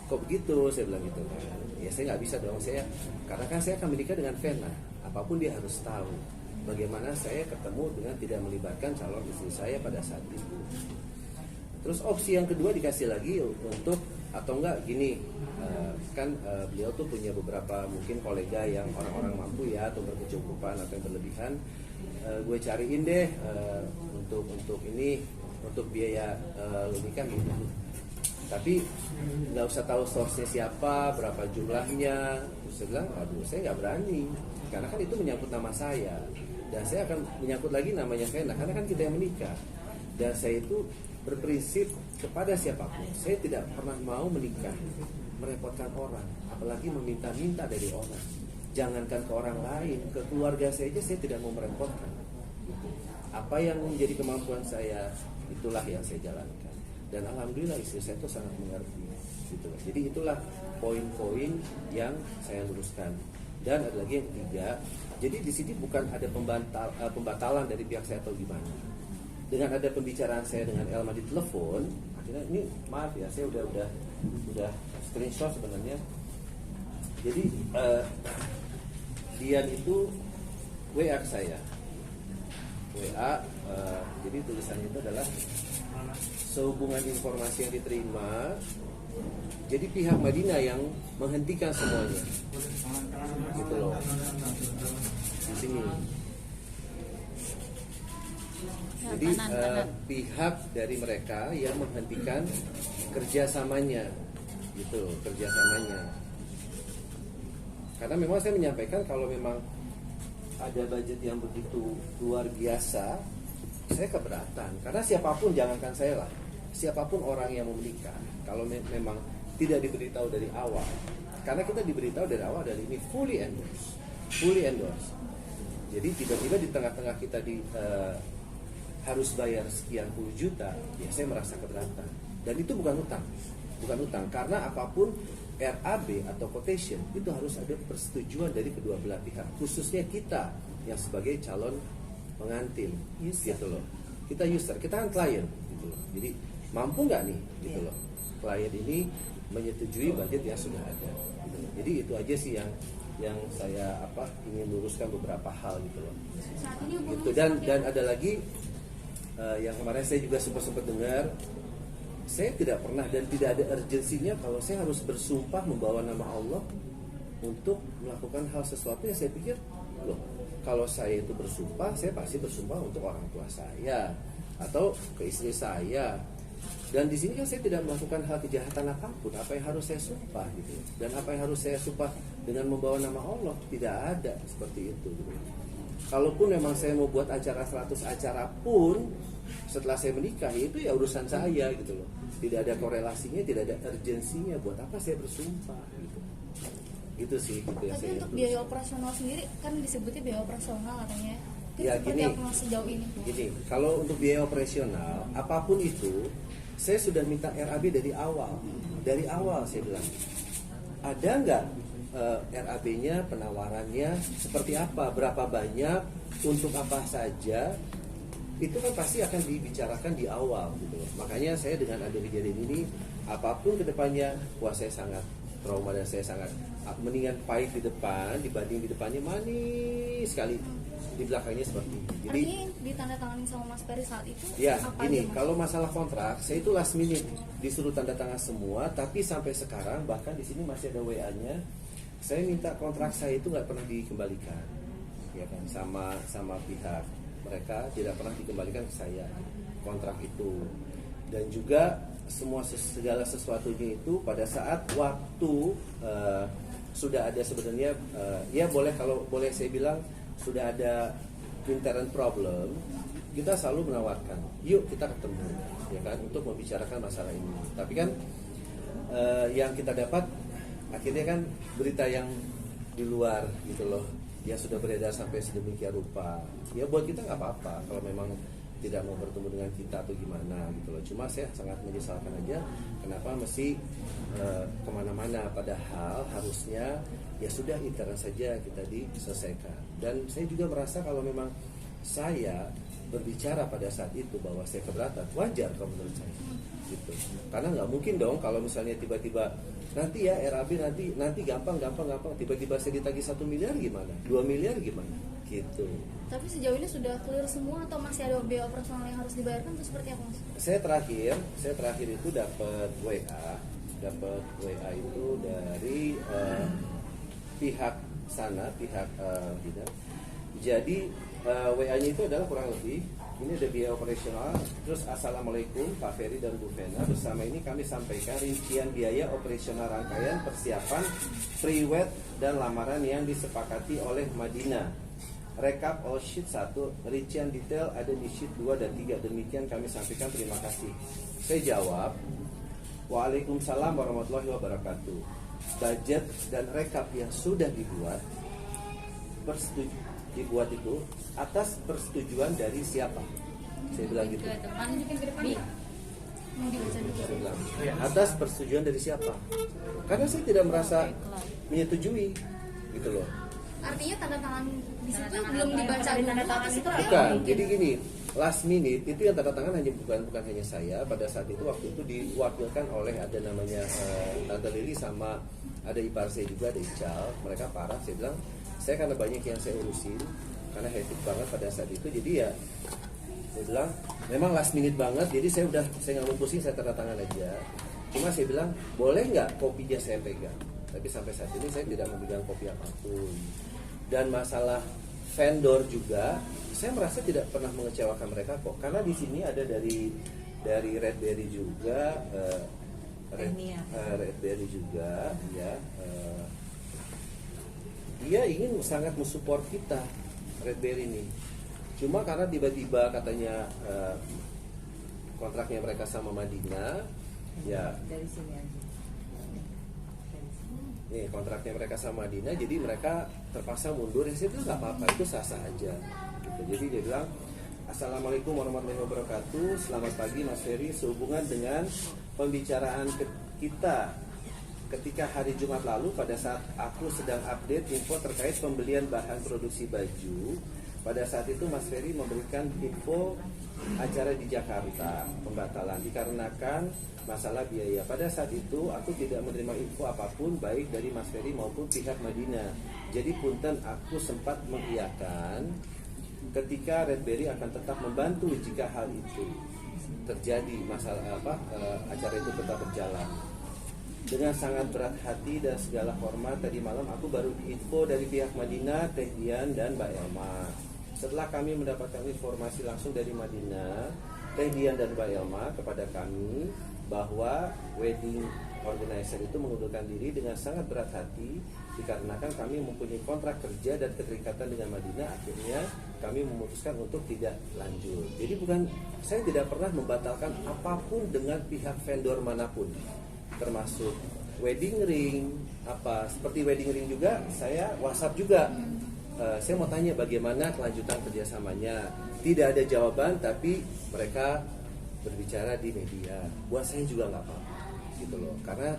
kok begitu, saya bilang gitu kan. Ya saya nggak bisa dong, saya karena kan saya akan menikah dengan Vena, apapun dia harus tahu bagaimana saya ketemu dengan tidak melibatkan calon istri saya pada saat itu. Terus opsi yang kedua dikasih lagi untuk atau enggak gini, kan beliau tuh punya beberapa mungkin kolega yang orang-orang mampu ya atau berkecukupan atau yang berlebihan, gue cariin deh untuk ini untuk biaya lu nikah gitu. Tapi nggak usah tahu source-nya siapa, berapa jumlahnya. Terus saya bilang, aduh saya nggak berani, karena kan itu menyangkut nama saya dan saya akan menyangkut lagi namanya Vena, karena kan kita yang menikah. Dan saya itu berprinsip kepada siapapun, saya tidak pernah mau menikah merepotkan orang, apalagi meminta-minta dari orang. Jangankan ke orang lain, ke keluarga saya aja saya tidak mau merepotkan. Apa yang menjadi kemampuan saya, itulah yang saya jalankan. Dan alhamdulillah istri saya itu sangat mengerti gitu. Jadi itulah poin-poin yang saya luruskan. Dan ada lagi yang ketiga, jadi di sini bukan ada pembatalan dari pihak saya atau gimana. Dengan ada pembicaraan saya dengan Elma di telepon, akhirnya ini maaf ya, saya udah screenshot sebenarnya. Jadi Dian itu WA ke saya, WA, jadi tulisannya itu adalah sehubungan informasi yang diterima, jadi pihak Madinah yang menghentikan semuanya, gitu loh. Di sini. Jadi pihak dari mereka yang menghentikan kerjasamanya, gitu, kerjasamanya. Karena memang saya menyampaikan kalau memang ada budget yang begitu luar biasa, saya keberatan. Karena siapapun, jangankan saya lah, siapapun orang yang mau menikah, kalau memang tidak diberitahu dari awal, karena kita diberitahu dari awal dari ini fully endorse. Jadi tiba-tiba di tengah-tengah kita harus bayar sekian puluh juta, ya saya merasa keberatan. Dan itu bukan utang, karena apapun RAB atau quotation itu harus ada persetujuan dari kedua belah pihak, khususnya kita yang sebagai calon pengantin, gitu loh. Kita user, kita kan klien, gitu loh. Jadi mampu nggak nih, gitu loh. Klien ini menyetujui budget yang sudah ada. Gitu loh. Jadi itu aja sih yang saya ingin luruskan beberapa hal, gitu loh. Gitu. Dan ada lagi yang kemarin saya juga sempat dengar, saya tidak pernah dan tidak ada urgensinya kalau saya harus bersumpah membawa nama Allah untuk melakukan hal sesuatu yang saya pikir, loh kalau saya itu bersumpah, saya pasti bersumpah untuk orang tua saya atau ke istri saya. Dan di sini kan saya tidak melakukan hal kejahatan apapun. Apa yang harus saya sumpah gitu? Dan apa yang harus saya sumpah dengan membawa nama Allah? Tidak ada seperti itu. Gitu. Kalaupun memang saya mau buat acara 100 acara pun setelah saya menikah, itu ya urusan saya gitu loh. Tidak ada korelasinya, tidak ada urgensinya. Buat apa saya bersumpah gitu? Gitu sih gitu ya. Tapi saya untuk biaya operasional sendiri kan disebutnya biaya operasional katanya. Itu Ya, seperti gini. apa sejauh ini? Gini, kalau untuk biaya operasional apapun itu, saya sudah minta RAB dari awal. Dari awal saya bilang, ada nggak RAB-nya, penawarannya seperti apa, berapa banyak, untuk apa saja, itu kan pasti akan dibicarakan di awal gitu loh. Makanya saya dengan ada kejadian ini, apapun kedepannya, wah saya sangat trauma dan saya sangat mendingan pahit di depan dibanding di depannya manis sekali, di belakangnya seperti ini. Jadi Artinya yang ditandatangani sama Mas Ferry saat itu ya, apa ini aja, Mas? kalau masalah kontrak, saya itu last minute disuruh tanda tangan semua, tapi sampai sekarang bahkan di sini masih ada WA-nya. Saya minta kontrak saya itu nggak pernah dikembalikan, ya kan, sama pihak mereka tidak pernah dikembalikan ke saya kontrak itu. Dan juga segala sesuatunya itu pada saat waktu sudah ada sebenarnya, ya kalau boleh saya bilang sudah ada internal problem, kita selalu menawarkan, yuk kita ketemu, ya kan, untuk membicarakan masalah ini. Tapi kan yang kita dapat akhirnya kan berita yang di luar gitu loh, yang sudah beredar sampai sedemikian rupa. Ya buat kita nggak apa-apa kalau memang tidak mau bertemu dengan kita atau gimana gitu loh. Cuma saya sangat menyesalkan aja kenapa mesti kemana-mana, padahal harusnya ya sudah intern saja kita diselesaikan. Dan saya juga merasa kalau memang saya berbicara pada saat itu bahwa saya keberatan, wajar kalau menurut saya gitu. Karena nggak mungkin dong kalau misalnya tiba-tiba nanti ya RAB nanti gampang tiba-tiba saya ditagih 1 miliar gimana, 2 miliar gimana gitu. Tapi sejauh ini sudah clear semua atau masih ada biaya operasional yang harus dibayarkan atau seperti apa, Mas? Saya terakhir itu dapat WA itu dari pihak sana, pihak bidang. Jadi WA-nya itu adalah kurang lebih ini ada biaya operasional, terus assalamualaikum Pak Ferry dan Bu Vena, bersama ini kami sampaikan rincian biaya operasional rangkaian persiapan pre-wed dan lamaran yang disepakati oleh Madinah. Rekap all sheet 1, rincian detail ada di sheet 2 dan 3. Demikian kami sampaikan, terima kasih. Saya jawab, Waalaikumsalam warahmatullahi wabarakatuh. Budget dan rekap yang sudah dibuat itu atas persetujuan dari siapa? Saya bilang gitu. Lanjutin ke depan ya. Mau dibaca dulu. Saya bilang, atas persetujuan dari siapa? Karena saya tidak merasa menyetujui gitu loh. Artinya tanda tangan di situ Tanda tangan belum apa yang dibaca pernah dulu ditanda atau tangan itu seperti Bukan, apa? jadi gini, last minute itu yang tanda tangan bukan hanya saya. Pada saat itu waktu itu diwakilkan oleh ada namanya Tante Lili sama ada ipar saya juga, ada Ical. Mereka parah, saya bilang saya karena banyak yang saya urusin, karena hektik banget pada saat itu, jadi ya saya bilang memang last minute banget, jadi saya nggak mau pusing, saya tanda tangan aja. Cuma saya bilang boleh nggak kopinya saya pegang, tapi sampai saat ini saya tidak memegang kopi apapun. Dan masalah vendor juga, saya merasa tidak pernah mengecewakan mereka kok, karena di sini ada dari Redberry juga, Redberry juga, ya. Dia ingin sangat mensupport kita, Redberry ini. Cuma karena tiba-tiba katanya kontraknya mereka sama Madinah, ya. Dari sini aja. Nih kontraknya mereka sama Dina, jadi mereka terpaksa mundur. Ya saya bilang nggak apa-apa, itu sah-sah aja gitu. Jadi dia bilang assalamualaikum warahmatullahi wabarakatuh, selamat pagi Mas Ferry, sehubungan dengan pembicaraan kita ketika hari Jumat lalu pada saat aku sedang update info terkait pembelian bahan produksi baju. Pada saat itu Mas Ferry memberikan info acara di Jakarta pembatalan dikarenakan masalah biaya. Pada saat itu aku tidak menerima info apapun baik dari Mas Ferry maupun pihak Madinah. Jadi punten aku sempat mengiyakan ketika Redberry akan tetap membantu jika hal itu terjadi, masalah acara itu tetap berjalan. dengan sangat berat hati dan segala hormat, tadi malam aku baru diinfo dari pihak Madinah, Teh Dian dan Mbak Elma. Setelah kami mendapatkan informasi langsung dari Madinah, Teh Dian dan Mbak Elma kepada kami bahwa wedding organizer itu mengundurkan diri dengan sangat berat hati dikarenakan kami mempunyai kontrak kerja dan keterikatan dengan Madinah. Akhirnya kami memutuskan untuk tidak lanjut. Jadi saya tidak pernah membatalkan apapun dengan pihak vendor manapun, termasuk wedding ring, seperti wedding ring juga saya WhatsApp juga. Saya mau tanya bagaimana kelanjutan kerjasamanya. Tidak ada jawaban, tapi mereka berbicara di media. Buat saya juga nggak apa-apa, gitu loh. Karena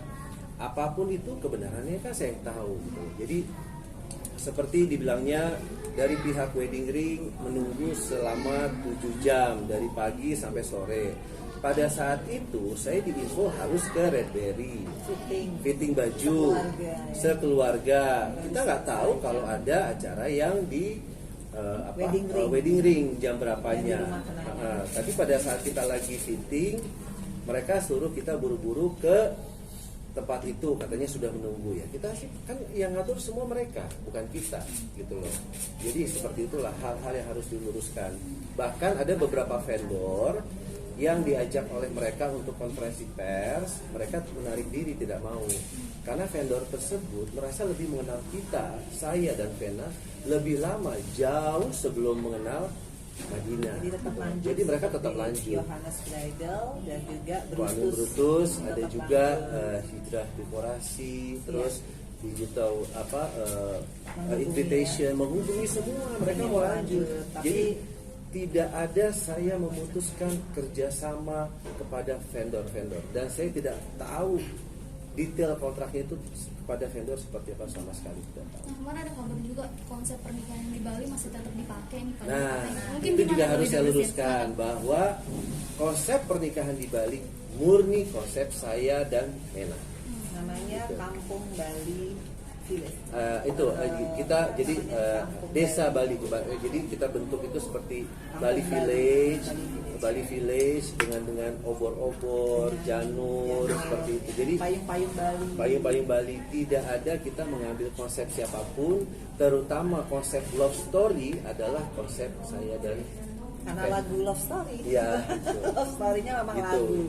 apapun itu kebenarannya kan saya yang tahu, gitu loh. Jadi seperti dibilangnya dari pihak wedding ring menunggu selama 7 jam dari pagi sampai sore. Pada saat itu saya diinfo harus ke Redberry fitting baju sekeluarga. Kita nggak tahu kalau ada acara yang di wedding ring jam berapanya. Tapi pada saat kita lagi fitting, mereka suruh kita buru-buru ke tempat itu, katanya sudah menunggu ya. Kita sih kan yang ngatur semua mereka, bukan kita, gitu loh. Jadi seperti itulah hal-hal yang harus diluruskan. Bahkan ada beberapa vendor yang diajak oleh mereka untuk konferensi pers, mereka menarik diri, tidak mau. Karena vendor tersebut merasa lebih mengenal kita, saya dan Vena, lebih lama, jauh sebelum mengenal Madinah. Jadi tetap lanjut. Jadi mereka tetap lanjut. Yohanes Bridal dan juga Brutus, Brutus ada juga Hijrah Dekorasi, terus digital invitation, menghubungi semua, mereka mau lanjut. Jadi tidak ada saya memutuskan kerjasama kepada vendor-vendor, dan saya tidak tahu detail kontraknya itu kepada vendor seperti apa, sama sekali tidak tahu. Nah, kemarin ada kabar juga konsep pernikahan di Bali masih tetap dipakai nih Pak. Nah, Mungkin itu gimana juga kalau harus saya dilurusin? luruskan bahwa konsep pernikahan di Bali murni konsep saya dan Mena. namanya Kampung Bali Village. Kita jadi desa Bali, jadi kita bentuk itu seperti Bali Village dengan obor-obor, janur, seperti itu. Jadi payung-payung Bali, tidak ada kita mengambil konsep siapapun, terutama konsep love story adalah konsep saya dan Karena lagu Love Story. Iya. Love Story-nya memang Gitu. lagu.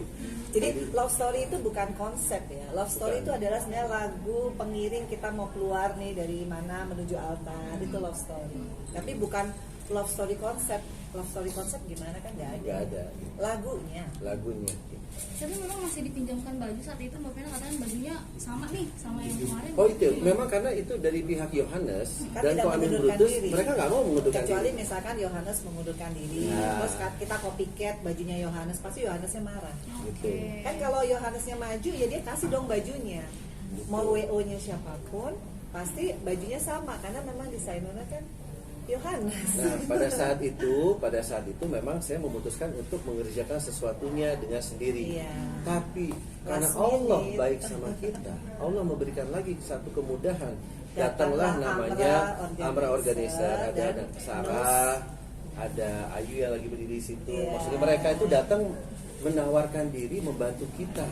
Jadi Love Story itu bukan konsep ya. Love Story Bukan. itu adalah sebenarnya lagu pengiring kita mau keluar nih dari mana menuju altar. Itu Love Story. Tapi bukan Love Story konsep. Love Story konsep gimana kan nggak ada. Nggak ada. Lagunya. Tapi memang masih dipinjamkan baju saat itu Mbak Vena katakan bajunya sama nih sama yang kemarin. Oh itu, memang karena itu dari pihak Yohanes Kan dan tidak Ko Amin mengundurkan Brutus, diri. mereka nggak mau mengundurkan Kecuali diri. misalkan Yohanes mengundurkan diri, Nah. terus kita copycat bajunya Yohanes, pasti Yohanesnya marah. Gitu. Kan kalau Yohanesnya maju ya dia kasih dong bajunya. Mau WO-nya siapapun, pasti bajunya sama karena memang desainernya kan Yohanes. Nah, pada saat itu memang saya memutuskan untuk mengerjakan sesuatunya dengan sendiri. Iya. Tapi karena Last Allah minute. baik sama kita, Allah memberikan lagi satu kemudahan. Datanglah Datanglah namanya Amra Amra Organizer, dan ada Sarah, ada Ayu yang lagi berdiri di situ. Iya. Maksudnya mereka itu datang menawarkan diri membantu kita.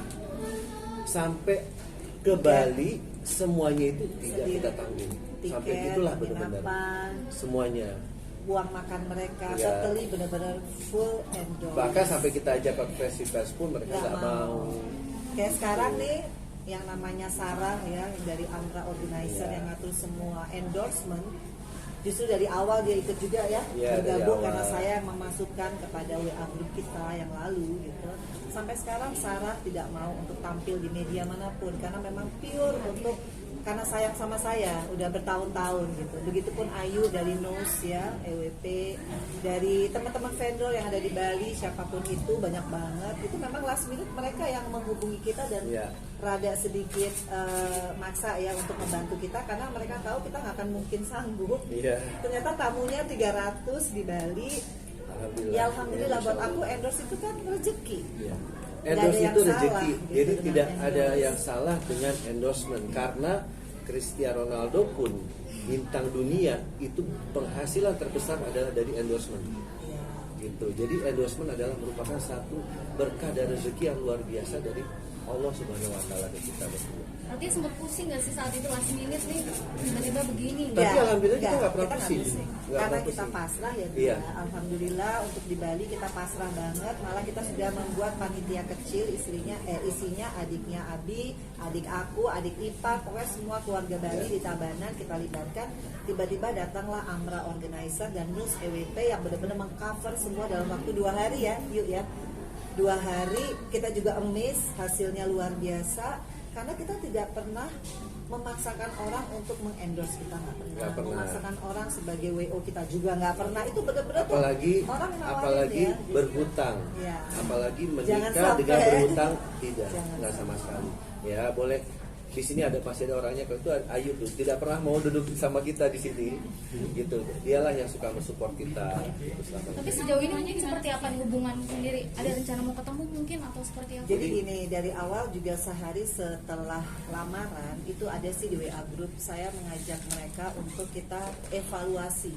Sampai ke Bali semuanya itu tidak Sendiri. kita tanggung. Sampai Tiket, itulah benar-benar penginapan, semuanya. uang makan mereka, Iya. totally benar-benar full endorse. Bahkan sampai kita ajak konferensi pers pun mereka Nggak nggak mau. Kayak sekarang nih yang namanya Sarah ya, yang dari Amra Organizer Iya. yang ngatur semua endorsement, justru dari awal dia ikut juga ya, Iya, dari bergabung awal. karena saya yang memasukkan kepada WA grup kita yang lalu gitu. Sampai sekarang Sarah tidak mau untuk tampil di media manapun karena memang pure untuk karena sayang sama saya udah bertahun-tahun gitu. Begitupun Ayu dari Nose ya, EWP, dari teman-teman vendor yang ada di Bali, siapapun itu banyak banget. Itu memang last minute mereka yang menghubungi kita dan Iya. rada sedikit maksa ya untuk membantu kita karena mereka tahu kita nggak akan mungkin sanggup. Iya. Ternyata tamunya 300 di Bali. Alhamdulillah. Ya alhamdulillah Ya, buat Masya aku Allah. endorse itu kan rezeki. Iya. Nggak ada Endorse yang itu salah rezeki, gitu jadi dengan tidak ada endorse. yang salah dengan endorsement karena Cristiano Ronaldo pun bintang dunia itu penghasilan terbesar adalah dari endorsement. Ya. Gitu. Jadi endorsement adalah merupakan satu berkah dan rezeki yang luar biasa dari Allah Subhanahu Wa Taala ke kita berdua. Artinya sempat pusing nggak sih saat itu last minute nih tiba-tiba begini? Tapi Ya, alhamdulillah kita enggak, nggak pernah kita pusing. pusing. Nggak Karena pernah kita pusing. pasrah ya, Iya. Dia. Alhamdulillah untuk di Bali kita pasrah banget. Malah kita sudah membuat panitia kecil, isinya adiknya Abi, adik aku, adik ipar, pokoknya semua keluarga Bali di Tabanan kita libatkan. Tiba-tiba datanglah Amra Organizer dan Nus EWP yang benar-benar mengcover semua dalam waktu 2 hari ya, yuk ya. 2 hari kita juga amazed, hasilnya luar biasa karena kita tidak pernah memaksakan orang untuk mengendorse kita, Nggak pernah. memaksakan orang sebagai WO kita juga nggak pernah. Itu benar-benar tuh Apalagi orang nawarin apalagi ya. berhutang, Ya. apalagi Jangan menikah sampai. dengan berhutang tidak, Jangan nggak sama sampai. sekali. Ya boleh. Di sini pasti ada orangnya, kalau itu Ayu tuh tidak pernah mau duduk sama kita di sini, gitu. Dialah yang suka mensupport kita. Tapi sejauh ini mungkin seperti apa nih hubungan sendiri? Ada rencana mau ketemu mungkin atau seperti apa? Jadi gini, dari awal juga sehari setelah lamaran itu ada sih di WA group saya mengajak mereka untuk kita evaluasi.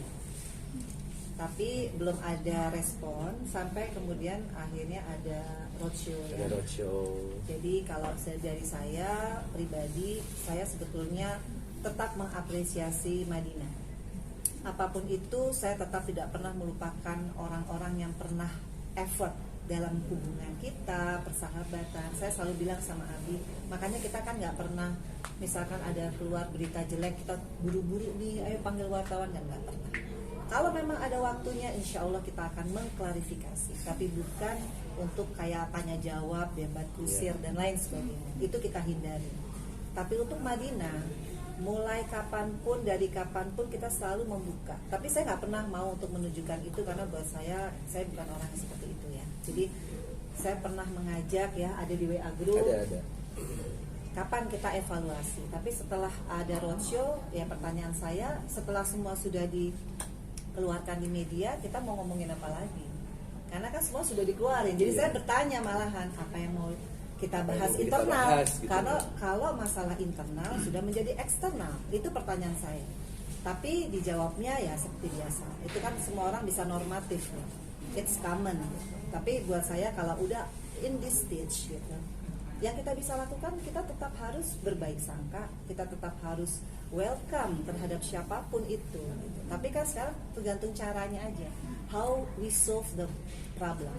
Tapi belum ada respon sampai kemudian akhirnya ada roadshow ya. Ada roadshow. Jadi kalau dari saya pribadi, saya sebetulnya tetap mengapresiasi Madinah. Apapun itu, saya tetap tidak pernah melupakan orang-orang yang pernah effort dalam hubungan kita, persahabatan. Saya selalu bilang sama Abi, makanya kita kan nggak pernah, misalkan ada keluar berita jelek, kita buru-buru nih, ayo panggil wartawan, dan nggak pernah. Kalau memang ada waktunya, insya Allah kita akan mengklarifikasi, tapi bukan untuk kayak tanya jawab, debat kusir dan lain sebagainya. Itu kita hindari. Tapi untuk Madinah, mulai kapanpun, dari kapanpun kita selalu membuka. Tapi saya nggak pernah mau untuk menunjukkan itu karena buat saya bukan orang yang seperti itu ya. Jadi saya pernah mengajak ya, ada di WA group. Ada. Kapan kita evaluasi? Tapi setelah ada roadshow, ya pertanyaan saya, setelah semua sudah dikeluarkan di media, kita mau ngomongin apa lagi? Karena kan semua sudah dikeluarin. Jadi Iya. saya bertanya malahan apa yang mau kita Apa yang bahas mau kita internal. bahas, gitu. Karena kalau masalah internal sudah menjadi eksternal, itu pertanyaan saya. Tapi dijawabnya ya seperti biasa. Itu kan semua orang bisa normatif, ya. It's common. Tapi buat saya kalau udah in this stage gitu, yang kita bisa lakukan, kita tetap harus berbaik sangka, kita tetap harus welcome terhadap siapapun itu gitu. Tapi kan sekarang tergantung caranya aja, how we solve the problem.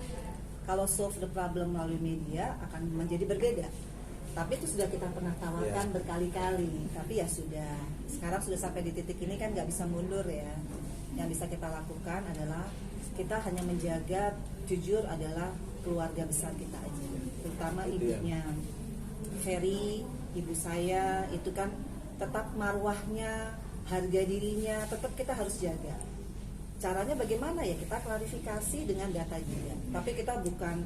Kalau solve the problem melalui media akan menjadi berbeda, tapi itu sudah kita pernah tawarkan Yeah. berkali-kali. Tapi ya sudah, sekarang sudah sampai di titik ini kan nggak bisa mundur ya. Yang bisa kita lakukan adalah kita hanya menjaga, jujur adalah keluarga besar kita aja, terutama Itu ya. ibunya Ferry, ibu saya itu kan tetap marwahnya, harga dirinya tetap kita harus jaga. Caranya bagaimana ya, kita klarifikasi dengan data juga, tapi kita bukan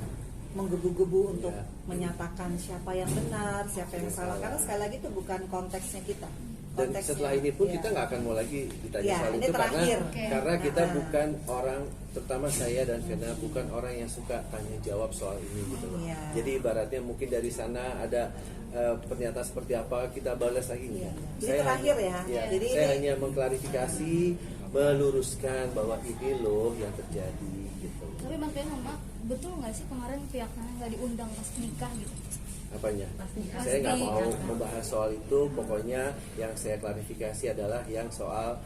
menggebu-gebu untuk Ya. menyatakan siapa yang benar, siapa yang salah, karena sekali lagi itu bukan konteksnya kita. Dan Konteksnya, setelah ini pun ya. kita nggak akan mau lagi ditanya Ya, soal ini itu terakhir. karena kita Nah. bukan orang, terutama saya dan Vena bukan orang yang suka tanya jawab soal ini gitu loh. Iya. Jadi ibaratnya mungkin dari sana ada pernyataan seperti apa kita balas lagi Iya. enggak. Jadi terakhir ya. Jadi saya ini- hanya mengklarifikasi, meluruskan bahwa ini loh yang terjadi gitu. Tapi Mas Ben, maaf, betul nggak sih kemarin pihak sana nggak diundang pas nikah gitu? Apanya? Pas Saya nggak di- mau membahas soal itu. Pokoknya yang saya klarifikasi adalah yang soal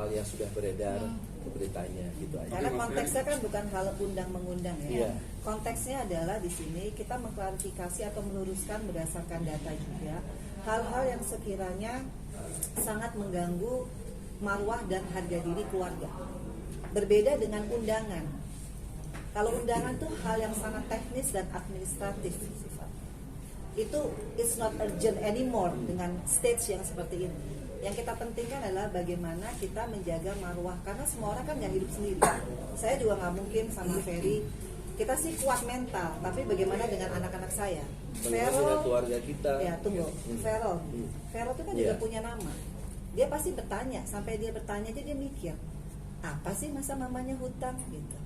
yang sudah beredar beritanya gitu aja. Karena konteksnya kan bukan hal undang mengundang ya. Iya. Konteksnya adalah di sini kita mengklarifikasi atau meluruskan berdasarkan data juga hal-hal yang sekiranya sangat mengganggu marwah dan harga diri keluarga. Berbeda dengan undangan. Kalau undangan tuh hal yang sangat teknis dan administratif sifat. Itu it's not urgent anymore dengan stage yang seperti ini. Yang kita pentingkan adalah bagaimana kita menjaga marwah, karena semua orang kan nggak hidup sendiri. Saya juga nggak mungkin sama Ferry, kita sih kuat mental, tapi bagaimana dengan anak-anak saya? Bagaimana dengan keluarga kita? Ya tunggu, Feral itu kan juga Iya. punya nama. Dia pasti bertanya, sampai dia bertanya aja dia mikir, apa sih masa mamanya hutang gitu?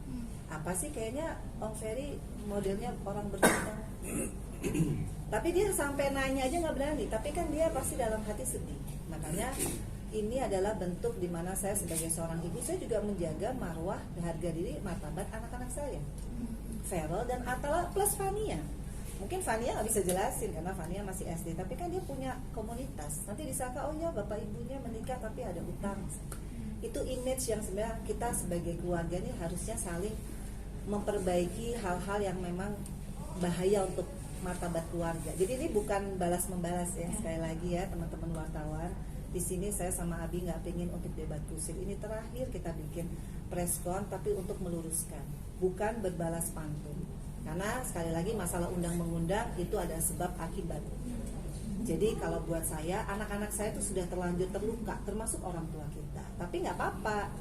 Apa sih kayaknya Om Ferry modelnya orang berhutang? Tapi dia sampai nanya aja nggak berani, tapi kan dia pasti dalam hati sedih. Makanya ini adalah bentuk dimana saya sebagai seorang ibu, saya juga menjaga marwah dan harga diri martabat anak-anak saya, Feral dan Atala plus Fania. mungkin Fania nggak bisa jelasin karena Fania masih SD, tapi kan dia punya komunitas. Nanti disangka oh ya bapak ibunya menikah tapi ada utang. Itu image yang sebenarnya kita sebagai keluarga ini harusnya saling memperbaiki hal-hal yang memang bahaya untuk martabat keluarga. Jadi ini bukan balas membalas ya, sekali lagi ya teman-teman wartawan. Di sini saya sama Abi nggak pengen untuk debat kusir. Ini terakhir kita bikin preskon tapi untuk meluruskan, bukan berbalas pantun. Karena sekali lagi masalah undang mengundang itu ada sebab akibat. Jadi kalau buat saya, anak-anak saya itu sudah terlanjur terluka, termasuk orang tua kita. Tapi nggak apa-apa,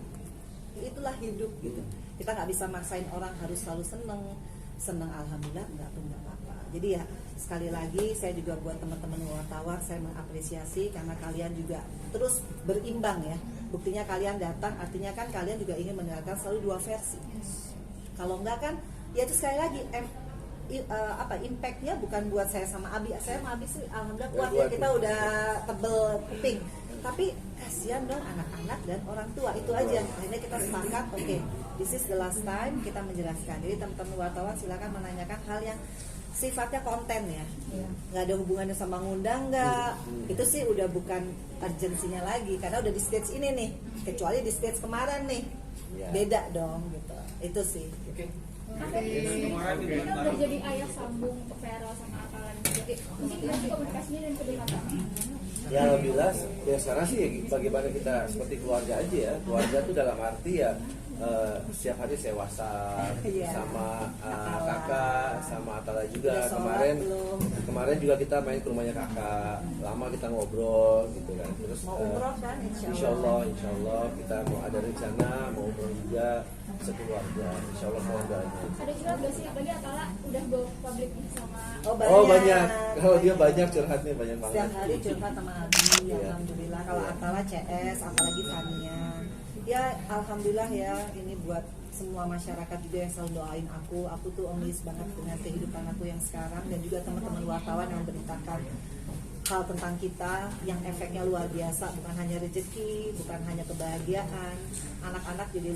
itulah hidup gitu. Kita nggak bisa maksain orang harus selalu seneng alhamdulillah, nggak apa-apa. Jadi ya sekali lagi saya juga buat teman-teman wartawan saya mengapresiasi karena kalian juga terus berimbang ya. Buktinya kalian datang, artinya kan kalian juga ingin mendengarkan selalu dua versi. Kalau enggak kan, ya itu sekali lagi impactnya bukan buat saya sama Abi. Saya sama Abi sih alhamdulillah kuat ya, kita udah tebel kuping. Tapi kasihan dong anak-anak dan orang tua, itu aja. Akhirnya kita sepakat, oke, this is the last time kita menjelaskan. Jadi teman-teman wartawan silakan menanyakan hal yang sifatnya konten ya, nggak ada hubungannya sama ngundang nggak, itu sih udah bukan urgensinya lagi karena udah di stage ini nih, kecuali di stage kemarin nih, beda dong gitu, itu sih. Kita udah jadi ayah sambung ke Feral sama Akalan. Jadi mungkin gimana komunikasinya dan kedekatan? Ya alhamdulillah, ya sekarang sih bagaimana kita seperti keluarga aja ya. Keluarga tuh dalam arti ya setiap hari saya WhatsApp sama kakak, sama Atala juga. Kemarin juga kita main ke rumahnya kakak, lama kita ngobrol gitu kan. Terus Mau umroh kan insya Allah kita mau ada rencana mau umroh juga sekeluarga, insya Allah keluarganya. Ada juga nggak sih, apalagi Atala udah go public sama Oh banyak. Kalau dia banyak curhatnya banyak banget. setiap hari curhat sama Abi, alhamdulillah. Kalau Atala CS, apalagi Fania. Ya alhamdulillah ya, ini buat semua masyarakat juga yang selalu doain aku tuh amazed banget dengan kehidupan aku yang sekarang, dan juga teman-teman wartawan yang memberitakan hal tentang kita yang efeknya luar biasa, bukan hanya rezeki, bukan hanya kebahagiaan. Anak-anak jadi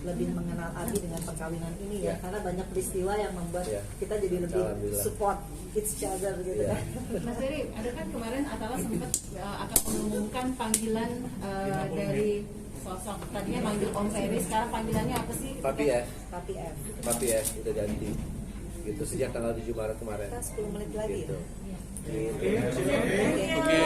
lebih mengenal Abi dengan perkawinan ini ya, karena banyak peristiwa yang membuat kita jadi lebih support each other gitu kan. Mas Ferry, ada kan kemarin Atala sempat akan mengumumkan panggilan dari sosok, tadinya manggil Om Ferry, sekarang panggilannya apa sih? Papi F. Papi F Udah ganti gitu sejak tanggal 7 Maret kemarin kita 10 menit lagi gitu. ya. Oke.